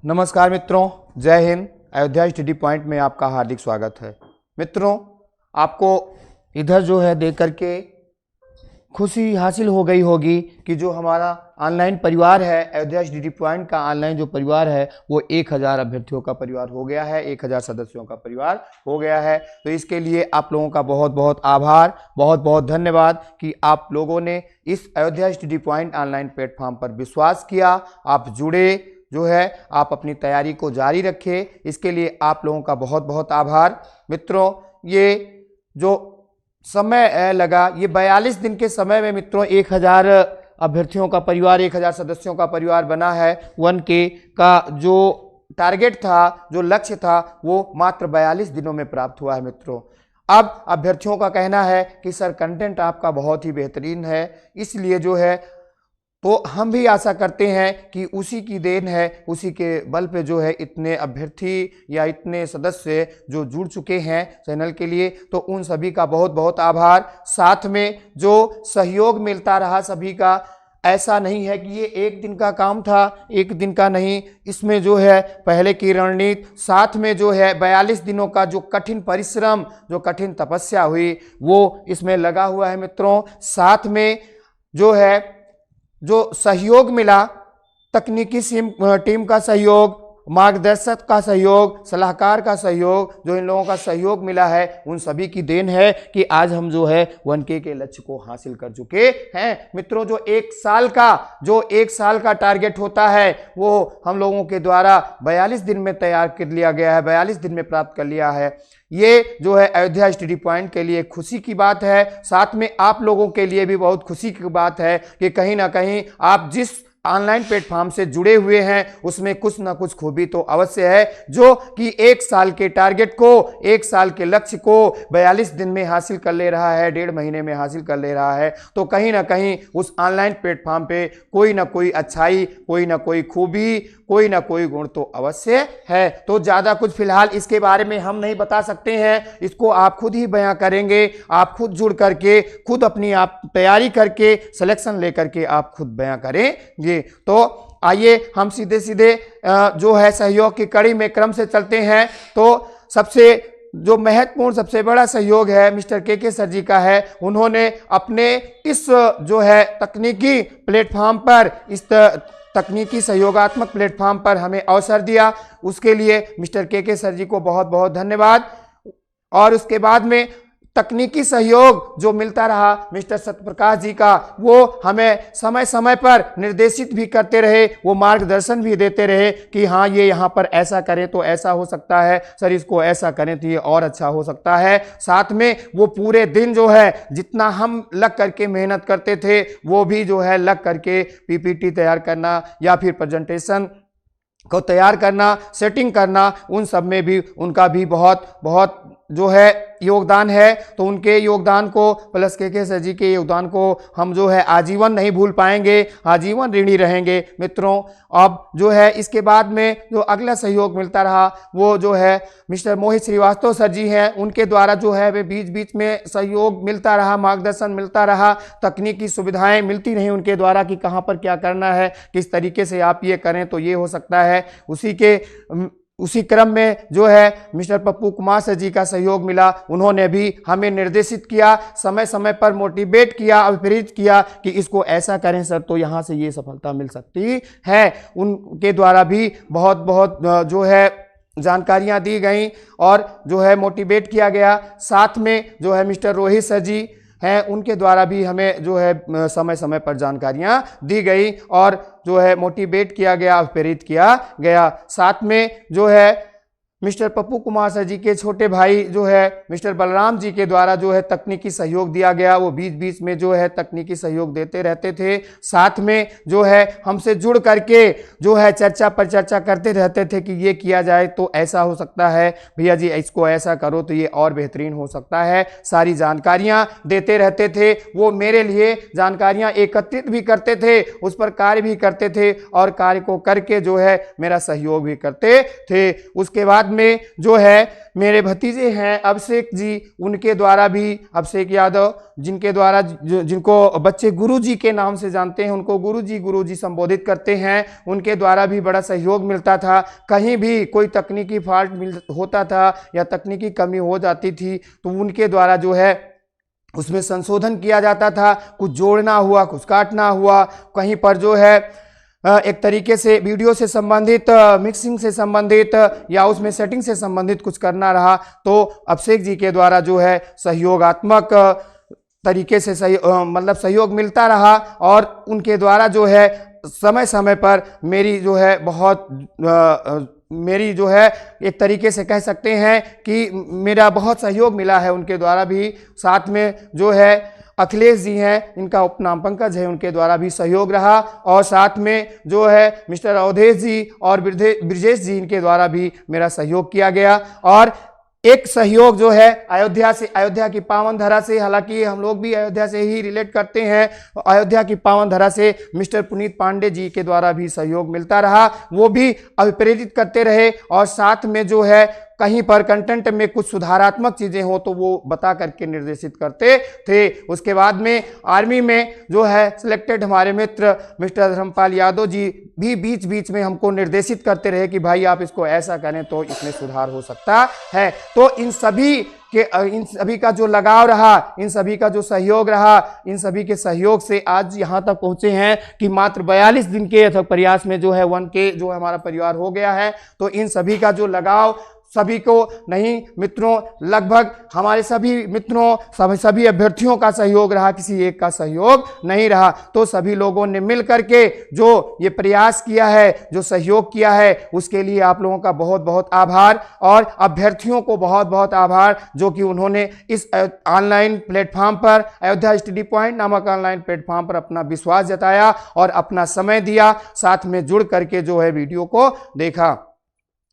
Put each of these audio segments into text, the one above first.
नमस्कार मित्रों, जय हिंद। अयोध्या स्टडी पॉइंट में आपका हार्दिक स्वागत है। मित्रों, आपको इधर जो है देख करके खुशी हासिल हो गई होगी कि जो हमारा ऑनलाइन परिवार है, अयोध्या स्टडी पॉइंट का ऑनलाइन जो परिवार है वो 1000 अभ्यर्थियों का परिवार हो गया है, 1000 सदस्यों का परिवार हो गया है। तो इसके लिए आप लोगों का बहुत बहुत आभार, बहुत बहुत धन्यवाद कि आप लोगों ने इस Ayodhya study point online platform पर विश्वास किया, आप जुड़े, जो है आप अपनी तैयारी को जारी रखें। इसके लिए आप लोगों का बहुत बहुत आभार। मित्रों, ये जो समय लगा, ये 42 दिन के समय में मित्रों 1000 अभ्यर्थियों का परिवार, 1000 सदस्यों का परिवार बना है। 1K का जो टारगेट था, जो लक्ष्य था, वो मात्र 42 दिनों में प्राप्त हुआ है। मित्रों, अब अभ्यर्थियों का कहना है कि सर कंटेंट आपका बहुत ही बेहतरीन है, इसलिए जो है तो हम भी आशा करते हैं कि उसी की देन है, उसी के बल पे जो है इतने अभ्यर्थी या इतने सदस्य जो जुड़ चुके हैं चैनल के लिए, तो उन सभी का बहुत बहुत आभार। साथ में जो सहयोग मिलता रहा सभी का, ऐसा नहीं है कि ये एक दिन का काम था, एक दिन का नहीं, इसमें जो है पहले की रणनीति, साथ में जो है 42 दिनों का जो कठिन परिश्रम, जो कठिन तपस्या हुई, वो इसमें लगा हुआ है। मित्रों, साथ में जो है जो सहयोग मिला, तकनीकी टीम का सहयोग, मार्गदर्शक का सहयोग, सलाहकार का सहयोग, जो इन लोगों का सहयोग मिला है, उन सभी की देन है कि आज हम जो है 1K के लक्ष्य को हासिल कर चुके हैं। मित्रों, जो एक साल का टारगेट होता है वो हम लोगों के द्वारा 42 दिन में तैयार कर लिया गया है, 42 दिन में प्राप्त कर लिया है। ये जो है अयोध्या स्टडी पॉइंट के लिए खुशी की बात है, साथ में आप लोगों के लिए भी बहुत खुशी की बात है कि कहीं ना कहीं आप जिस ऑनलाइन प्लेटफॉर्म से जुड़े हुए हैं उसमें कुछ ना कुछ खूबी तो अवश्य है, जो कि एक साल के टारगेट को, एक साल के लक्ष्य को 42 दिन में हासिल कर ले रहा है, 1.5 महीने में हासिल कर ले रहा है। तो कहीं ना कहीं उस ऑनलाइन प्लेटफॉर्म पे कोई ना कोई अच्छाई, कोई ना कोई खूबी, कोई ना कोई गुण तो अवश्य है। तो ज्यादा कुछ फिलहाल इसके बारे में हम नहीं बता सकते हैं, इसको आप खुद ही बयां करेंगे, आप खुद जुड़ करके, खुद अपनी आप तैयारी करके, सिलेक्शन लेकर के आप खुद बयां करेंगे। तो आइए हम सीधे सीधे जो है सहयोग की कड़ी में क्रम से चलते हैं। तो सबसे जो महत्वपूर्ण, सबसे बड़ा सहयोग है मिस्टर के सर जी का है। उन्होंने अपने इस जो है तकनीकी प्लेटफॉर्म पर, इस तकनीकी सहयोगात्मक प्लेटफॉर्म पर हमें अवसर दिया, उसके लिए मिस्टर के सर जी को बहुत बहुत धन्यवाद। और उसके बाद में तकनीकी सहयोग जो मिलता रहा मिस्टर सत्यप्रकाश जी का, वो हमें समय समय पर निर्देशित भी करते रहे, वो मार्गदर्शन भी देते रहे कि हाँ ये यहाँ पर ऐसा करें तो ऐसा हो सकता है, सर इसको ऐसा करें तो ये और अच्छा हो सकता है। साथ में वो पूरे दिन जो है जितना हम लग करके मेहनत करते थे, वो भी जो है लग करके PPT तैयार करना या फिर प्रेजेंटेशन को तैयार करना, सेटिंग करना, उन सब में भी उनका भी बहुत बहुत जो है योगदान है। तो उनके योगदान को, प्लस के सर जी के योगदान को हम जो है आजीवन नहीं भूल पाएंगे, आजीवन ऋणी रहेंगे। मित्रों, अब जो है इसके बाद में जो अगला सहयोग मिलता रहा वो जो है मिस्टर मोहित श्रीवास्तव सर जी हैं, उनके द्वारा जो है वे बीच बीच में सहयोग मिलता रहा, मार्गदर्शन मिलता रहा, तकनीकी सुविधाएं मिलती रही उनके द्वारा कि कहाँ पर क्या करना है, किस तरीके से आप ये करें तो ये हो सकता है। उसी क्रम में जो है मिस्टर पप्पू कुमार सर जी का सहयोग मिला, उन्होंने भी हमें निर्देशित किया, समय समय पर मोटिवेट किया, अभिप्रेरित किया कि इसको ऐसा करें सर तो यहाँ से ये सफलता मिल सकती है। उनके द्वारा भी बहुत बहुत जो है जानकारियाँ दी गई और जो है मोटिवेट किया गया। साथ में जो है मिस्टर रोहित सर जी हैं, उनके द्वारा भी हमें जो है समय समय पर जानकारियां दी गई और जो है मोटिवेट किया गया, प्रेरित किया गया। साथ में जो है मिस्टर पप्पू कुमार सर जी के छोटे भाई जो है मिस्टर बलराम जी के द्वारा जो है तकनीकी सहयोग दिया गया, वो बीच बीच में जो है तकनीकी सहयोग देते रहते थे। साथ में जो है हमसे जुड़ करके जो है चर्चा पर चर्चा करते रहते थे कि ये किया जाए तो ऐसा हो सकता है, भैया जी इसको ऐसा करो तो ये और बेहतरीन हो सकता है, सारी जानकारियां देते रहते थे। वो मेरे लिए जानकारियां एकत्रित भी करते थे, उस पर कार्य भी करते थे और कार्य को करके जो है मेरा सहयोग भी करते थे। उसके बाद में जो है मेरे भतीजे हैं अभिषेक जी, उनके द्वारा भी, अभिषेक यादव, जिनके द्वारा जिनको बच्चे गुरुजी के नाम से जानते हैं, उनको गुरुजी संबोधित करते हैं, उनके द्वारा भी बड़ा सहयोग मिलता था। कहीं भी कोई तकनीकी फॉल्ट होता था या तकनीकी कमी हो जाती थी तो उनके द्वारा जो है उसमें संशोधन किया जाता था। कुछ जोड़ना हुआ, कुछ काटना हुआ, कहीं पर जो है एक तरीके से वीडियो से संबंधित, मिक्सिंग से संबंधित या उसमें सेटिंग से संबंधित कुछ करना रहा तो अभिषेक जी के द्वारा जो है सहयोगात्मक तरीके से मतलब सहयोग मिलता रहा और उनके द्वारा जो है समय समय पर मेरी जो है मेरी जो है एक तरीके से कह सकते हैं कि मेरा बहुत सहयोग मिला है उनके द्वारा भी। साथ में जो है अखिलेश जी हैं, इनका उपनाम पंकज है, उनके द्वारा भी सहयोग रहा और साथ में जो है मिस्टर अवधेश जी और ब्रजेश जी, इनके द्वारा भी मेरा सहयोग किया गया। और एक सहयोग जो है अयोध्या से, अयोध्या की पावन धरा से, हालांकि हम लोग भी अयोध्या से ही रिलेट करते हैं, अयोध्या की पावन धरा से मिस्टर पुनीत पांडे जी के द्वारा भी सहयोग मिलता रहा, वो भी अभिप्रेरित करते रहे और साथ में जो है कहीं पर कंटेंट में कुछ सुधारात्मक चीजें हो तो वो बता करके निर्देशित करते थे। उसके बाद में आर्मी में जो है सिलेक्टेड हमारे मित्र मिस्टर धर्मपाल यादव जी भी बीच बीच में हमको निर्देशित करते रहे कि भाई आप इसको ऐसा करें तो इसमें सुधार हो सकता है। तो इन सभी का जो लगाव रहा, इन सभी का जो सहयोग रहा, इन सभी के सहयोग से आज यहाँ तक पहुंचे हैं कि मात्र 42 दिन के प्रयास में जो है 1K जो हमारा परिवार हो गया है। तो इन सभी का जो लगाव, सभी को नहीं मित्रों, लगभग हमारे सभी मित्रों, सभी अभ्यर्थियों का सहयोग रहा, किसी एक का सहयोग नहीं रहा। तो सभी लोगों ने मिल करके जो ये प्रयास किया है, जो सहयोग किया है, उसके लिए आप लोगों का बहुत बहुत आभार और अभ्यर्थियों को बहुत बहुत आभार जो कि उन्होंने इस ऑनलाइन प्लेटफॉर्म पर, अयोध्या स्टडी पॉइंट नामक ऑनलाइन प्लेटफॉर्म पर अपना विश्वास जताया और अपना समय दिया, साथ में जुड़ करके जो है वीडियो को देखा।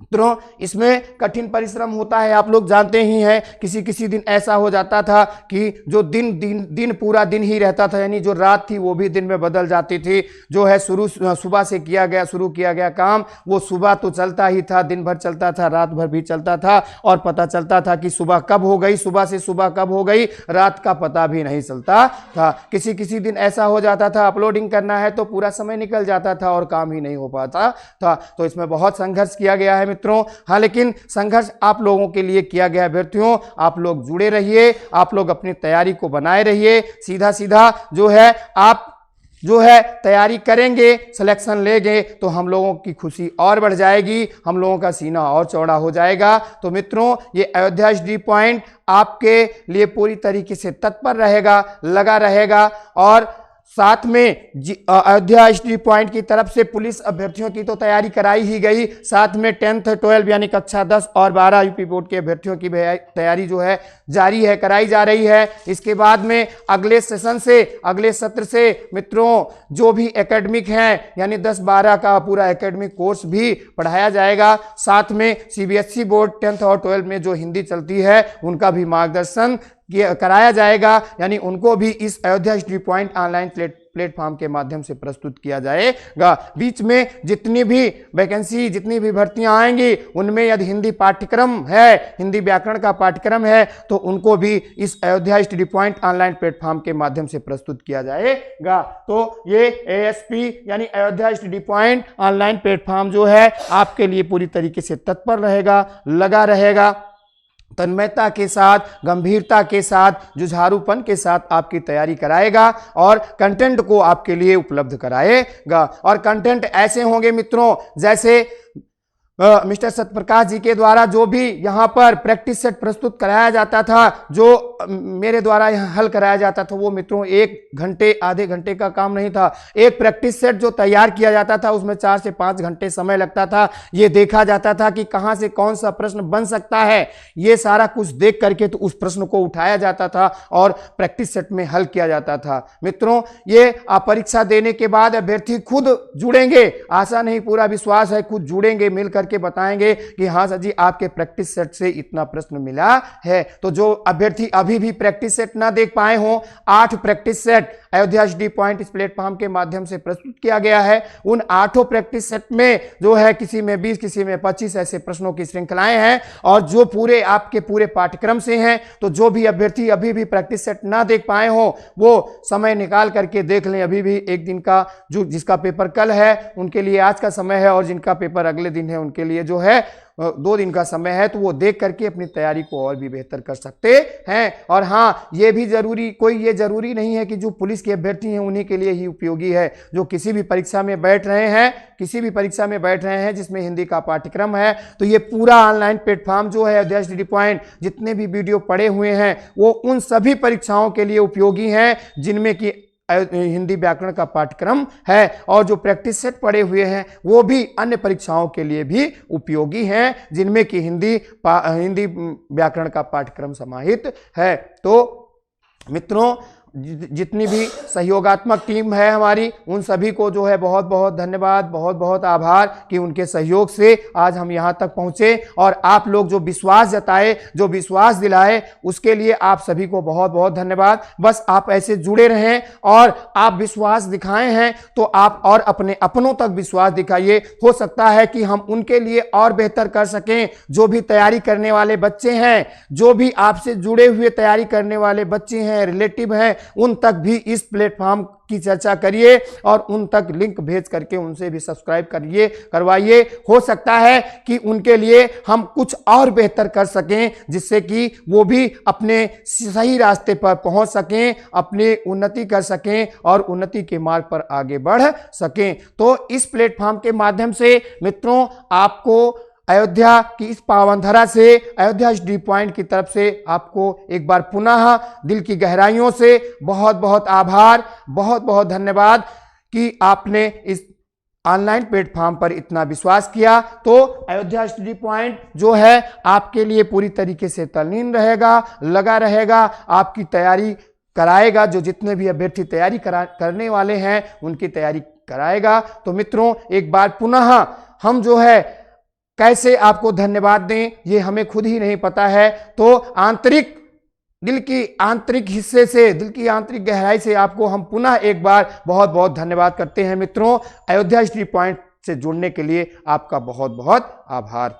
मित्रों, इसमें कठिन परिश्रम होता है, आप लोग जानते ही हैं। किसी दिन ऐसा हो जाता था कि जो दिन पूरा दिन ही रहता था, यानी जो रात थी वो भी दिन में बदल जाती थी। जो है सुबह से शुरू किया गया काम वो सुबह तो चलता ही था, दिन भर चलता था, रात भर भी चलता था और पता चलता था कि सुबह कब हो गई, सुबह से सुबह कब हो गई, रात का पता भी नहीं चलता था। किसी दिन ऐसा हो जाता था अपलोडिंग करना है तो पूरा समय निकल जाता था और काम ही नहीं हो पाता था। तो इसमें बहुत संघर्ष किया गया है मित्रों। हाँ, लेकिन संघर्ष आप लोगों के लिए किया गया। अभ्यर्थियों, आप लोग जुड़े रहिए, आप लोग अपनी तैयारी को बनाए रहिए। सीधा जो है आप जो है तैयारी करेंगे, सिलेक्शन लेंगे तो हम लोगों की खुशी और बढ़ जाएगी, हम लोगों का सीना और चौड़ा हो जाएगा। तो मित्रों, ये अयोध्या स्टडी पॉइंट आपके लिए पूरी तरीके से तत्पर रहेगा, लगा रहेगा और साथ में अयोध्या स्टडी पॉइंट की तरफ से पुलिस अभ्यर्थियों की तो तैयारी कराई ही गई, साथ में 10th 12 यानी कक्षा 10 और 12 यूपी बोर्ड के अभ्यर्थियों की तैयारी जो है जारी है, कराई जा रही है। इसके बाद में अगले सत्र से मित्रों जो भी एकेडमिक हैं यानी 10-12 का पूरा एकेडमिक कोर्स भी पढ़ाया जाएगा। साथ में CBSE बोर्ड 10th और 12 में जो हिंदी चलती है उनका भी मार्गदर्शन कराया जाएगा, यानी उनको भी इस Ayodhya study point online platform के माध्यम से प्रस्तुत किया जाएगा। बीच में जितनी भी वैकेंसी, जितनी भी भर्तियां आएंगी उनमें यदि हिंदी पाठ्यक्रम है, हिंदी व्याकरण का पाठ्यक्रम है तो उनको भी इस Ayodhya study point online platform के माध्यम से प्रस्तुत किया जाएगा। तो ये ASP यानी Ayodhya study point online platform जो है आपके लिए पूरी तरीके से तत्पर रहेगा, लगा रहेगा, तन्मयता के साथ, गंभीरता के साथ, जुझारूपन के साथ आपकी तैयारी कराएगा और कंटेंट को आपके लिए उपलब्ध कराएगा। और कंटेंट ऐसे होंगे मित्रों जैसे मिस्टर सत्यप्रकाश जी के द्वारा जो भी यहाँ पर प्रैक्टिस सेट प्रस्तुत कराया जाता था, जो मेरे द्वारा यहाँ हल कराया जाता था, वो मित्रों 1 घंटे आधे घंटे का काम नहीं था। एक प्रैक्टिस सेट जो तैयार किया जाता था उसमें 4 से 5 घंटे समय लगता था। ये देखा जाता था कि कहाँ से कौन सा प्रश्न बन सकता है, ये सारा कुछ देख करके तो उस प्रश्न को उठाया जाता था और प्रैक्टिस सेट में हल किया जाता था। मित्रों, ये परीक्षा देने के बाद अभ्यर्थी खुद जुड़ेंगे, आशा नहीं पूरा विश्वास है, खुद जुड़ेंगे, मिलकर करके बताएंगे कि हाँ सर जी आपके प्रैक्टिस सेट से इतना प्रश्न मिला है। तो जो अभ्यर्थी अभी भी प्रैक्टिस सेट ना देख पाए हो, 8 practice set Ayodhya study point इस प्लेटफॉर्म के माध्यम से प्रस्तुत किया गया है। उन 8 प्रैक्टिस सेट में जो है किसी में 20 किसी में 25 ऐसे प्रश्नों की श्रृंखलाएं हैं और जो पूरे आपके पूरे पाठ्यक्रम से हैं। तो जो भी अभ्यर्थी अभी भी प्रैक्टिस सेट ना देख पाए हो वो समय निकाल करके देख लें। अभी भी एक दिन का जो जिसका पेपर कल है उनके लिए आज का समय है और जिनका पेपर अगले दिन है उनके लिए जो है 2 दिन का समय है। तो वो देख करके अपनी तैयारी को और भी बेहतर कर सकते हैं। और हाँ, ये भी जरूरी ये जरूरी नहीं है कि जो पुलिस के अभ्यर्थी हैं उन्हीं के लिए ही उपयोगी है। जो किसी भी परीक्षा में बैठ रहे हैं जिसमें हिंदी का पाठ्यक्रम है, तो ये पूरा ऑनलाइन प्लेटफॉर्म जो है अयोध्या स्टडी पॉइंट जितने भी वीडियो पड़े हुए हैं वो उन सभी परीक्षाओं के लिए उपयोगी हैं जिनमें कि हिंदी व्याकरण का पाठ्यक्रम है। और जो प्रैक्टिस सेट पड़े हुए हैं वो भी अन्य परीक्षाओं के लिए भी उपयोगी हैं जिनमें कि हिंदी व्याकरण का पाठ्यक्रम समाहित है। तो मित्रों, जितनी भी सहयोगात्मक टीम है हमारी उन सभी को जो है बहुत बहुत धन्यवाद, बहुत बहुत आभार कि उनके सहयोग से आज हम यहाँ तक पहुँचे। और आप लोग जो विश्वास जताए, जो विश्वास दिलाए, उसके लिए आप सभी को बहुत बहुत धन्यवाद। बस आप ऐसे जुड़े रहें और आप विश्वास दिखाए हैं तो आप और अपने अपनों तक विश्वास दिखाइए। हो सकता है कि हम उनके लिए और बेहतर कर सकें। जो भी तैयारी करने वाले बच्चे हैं, जो भी आपसे जुड़े हुए तैयारी करने वाले बच्चे हैं, रिलेटिव हैं, उन तक भी इस प्लेटफॉर्म की चर्चा करिए और उन तक लिंक भेज करके उनसे भी सब्सक्राइब करवाइए। हो सकता है कि उनके लिए हम कुछ और बेहतर कर सकें जिससे कि वो भी अपने सही रास्ते पर पहुंच सकें, अपनी उन्नति कर सकें और उन्नति के मार्ग पर आगे बढ़ सकें। तो इस प्लेटफॉर्म के माध्यम से मित्रों आपको अयोध्या की इस पावन धरा से, अयोध्या स्टडी पॉइंट की तरफ से आपको एक बार पुनः दिल की गहराइयों से बहुत बहुत आभार, बहुत बहुत धन्यवाद कि आपने इस ऑनलाइन प्लेटफॉर्म पर इतना विश्वास किया। तो अयोध्या स्टडी पॉइंट जो है आपके लिए पूरी तरीके से तल्लीन रहेगा, लगा रहेगा, आपकी तैयारी कराएगा। जो जितने भी अभ्यर्थी तैयारी करने वाले हैं उनकी तैयारी कराएगा। तो मित्रों, एक बार पुनः हम जो है कैसे आपको धन्यवाद दें ये हमें खुद ही नहीं पता है। तो दिल की आंतरिक हिस्से से, दिल की आंतरिक गहराई से आपको हम पुनः एक बार बहुत बहुत धन्यवाद करते हैं। मित्रों, अयोध्या स्टडी पॉइंट से जुड़ने के लिए आपका बहुत बहुत आभार।